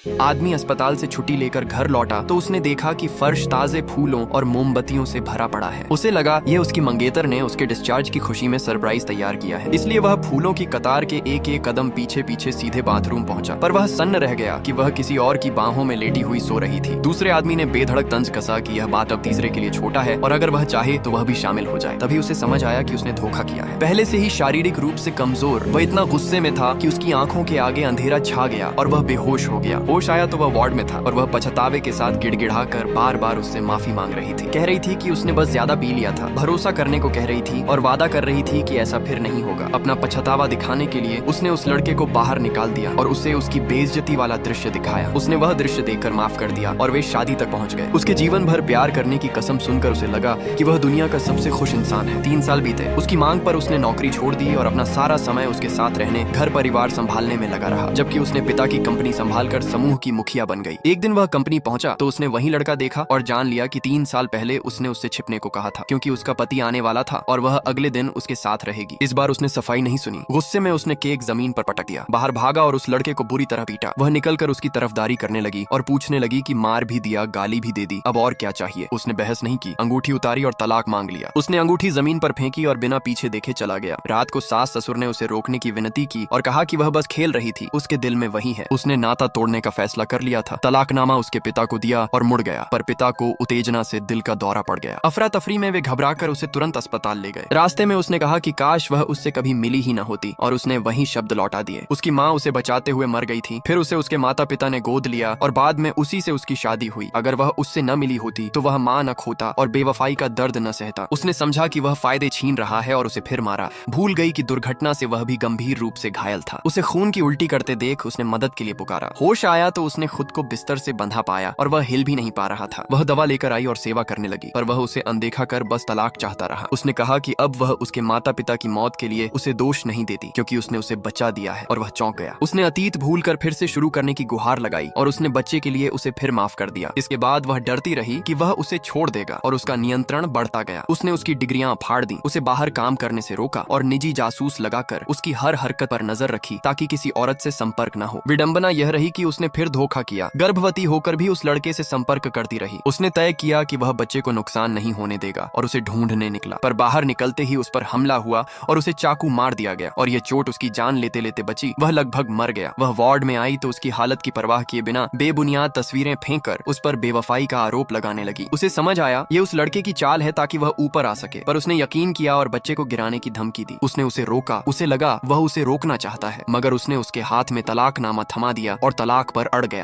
आदमी अस्पताल से छुट्टी लेकर घर लौटा तो उसने देखा कि फर्श ताजे फूलों और मोमबत्तियों से भरा पड़ा है। उसे लगा ये उसकी मंगेतर ने उसके डिस्चार्ज की खुशी में सरप्राइज तैयार किया है, इसलिए वह फूलों की कतार के एक एक कदम पीछे पीछे सीधे बाथरूम पहुंचा। पर वह सन्न रह गया कि वह किसी और की बाहों में लेटी हुई सो रही थी। दूसरे आदमी ने बेधड़क तंज कसा कि यह बात अब तीसरे के लिए छोटा है और अगर वह चाहे तो वह भी शामिल हो जाए। तभी उसे समझ आया कि उसने धोखा किया है। पहले से ही शारीरिक रूप से कमजोर वह इतना गुस्से में था कि उसकी आंखों के आगे अंधेरा छा गया और वह बेहोश हो गया। होश आया तो वह वार्ड में था और वह पछतावे के साथ गिड़गिड़ाकर बार बार उससे माफी मांग रही थी। कह रही थी कि उसने बस ज्यादा पी लिया था, भरोसा करने को कह रही थी और वादा कर रही थी कि ऐसा फिर नहीं होगा। अपना पछतावा दिखाने के लिए उसने उस लड़के को बाहर निकाल दिया और उसे उसकी बेइज्जती वाला दृश्य दिखाया। उसने वह दृश्य देखकर माफ कर दिया और वे शादी तक पहुंच गए। उसके जीवन भर प्यार करने की कसम सुनकर उसे लगा कि वह दुनिया का सबसे खुश इंसान है। 3 साल बीते। उसकी मांग पर उसने नौकरी छोड़ दी और अपना सारा समय उसके साथ रहने, घर परिवार संभालने में लगा रहा, जबकि उसने पिता की कंपनी संभालकर समूह की मुखिया बन गई। एक दिन वह कंपनी पहुंचा तो उसने वही लड़का देखा और जान लिया कि 3 साल पहले उसने उससे छिपने को कहा था, क्योंकि उसका पति आने वाला था और वह अगले दिन उसके साथ रहेगी। इस बार उसने सफाई नहीं सुनी। गुस्से में उसने केक जमीन पर पटक दिया, बाहर भागा और उस लड़के को बुरी तरह पीटा। वह निकलकर उसकी तरफदारी करने लगी और पूछने लगी कि मार भी दिया, गाली भी दे दी, अब और क्या चाहिए। उसने बहस नहीं की, अंगूठी उतारी और तलाक मांग लिया। उसने अंगूठी जमीन पर फेंकी और बिना पीछे देखे चला गया। रात को सास ससुर ने उसे रोकने की विनती की और कहा कि वह बस खेल रही थी, उसके दिल में वही है। उसने नाता तोड़ने का फैसला कर लिया था। तलाकनामा उसके पिता को दिया और मुड़ गया, पर पिता को उत्तेजना से दिल का दौरा पड़ गया। अफरा तफरी में वे घबराकर उसे तुरंत अस्पताल ले गए। रास्ते में उसने कहा कि काश वह उससे कभी मिली ही न होती और उसने वही शब्द लौटा दिए। उसकी माँ उसे बचाते हुए मर गई थी, फिर उसे उसके माता पिता ने गोद लिया और बाद में उसी से उसकी शादी हुई। अगर वह उससे न मिली होती तो वह माँ न खोता और बेवफाई का दर्द न सहता। उसने समझा कि वह फायदे छीन रहा है और उसे फिर मारा। भूल गई कि दुर्घटना से वह भी गंभीर रूप से घायल था। उसे खून की उल्टी करते देख उसने मदद के लिए पुकारा। होश आया तो उसने खुद को बिस्तर से बंधा पाया और वह हिल भी नहीं पा रहा था। वह दवा लेकर आई और सेवा करने लगी, पर वह उसे अनदेखा कर बस तलाक चाहता रहा। उसने कहा कि अब वह उसके माता पिता की मौत के लिए उसे दोष नहीं देती, क्योंकि उसने उसे बचा दिया है, और वह चौंक गया। उसने अतीत भूल कर फिर से शुरू करने की गुहार लगाई और उसने बच्चे के लिए उसे फिर माफ कर दिया। इसके बाद वह डरती रही कि वह उसे छोड़ देगा और उसका नियंत्रण बढ़ता गया। उसने उसकी डिग्रियां फाड़ दी, उसे बाहर काम करने से रोका और निजी जासूस लगाकर उसकी हर हरकत पर नजर रखी ताकि किसी औरत से संपर्क न हो। विडंबना यह रही कि उसने फिर धोखा किया। गर्भवती होकर भी उस लड़के से संपर्क करती रही। उसने तय किया कि वह बच्चे को नुकसान नहीं होने देगा और उसे ढूंढने निकला, पर बाहर निकलते ही उस पर हमला हुआ और उसे चाकू मार दिया गया और यह चोट उसकी जान लेते लेते बची। वह लगभग मर गया। वह वार्ड में आई तो उसकी हालत की परवाह किए बिना बेबुनियाद तस्वीरें फेंककर उस पर बेवफाई का आरोप लगाने लगी। उसे समझ आया ये उस लड़के की चाल है ताकि वह ऊपर आ सके, पर उसने यकीन किया और बच्चे को गिराने की धमकी दी। उसने उसे रोका। उसे लगा वह उसे रोकना चाहता है, मगर उसने उसके हाथ में तलाकनामा थमा दिया और तलाक पर अड़ गया।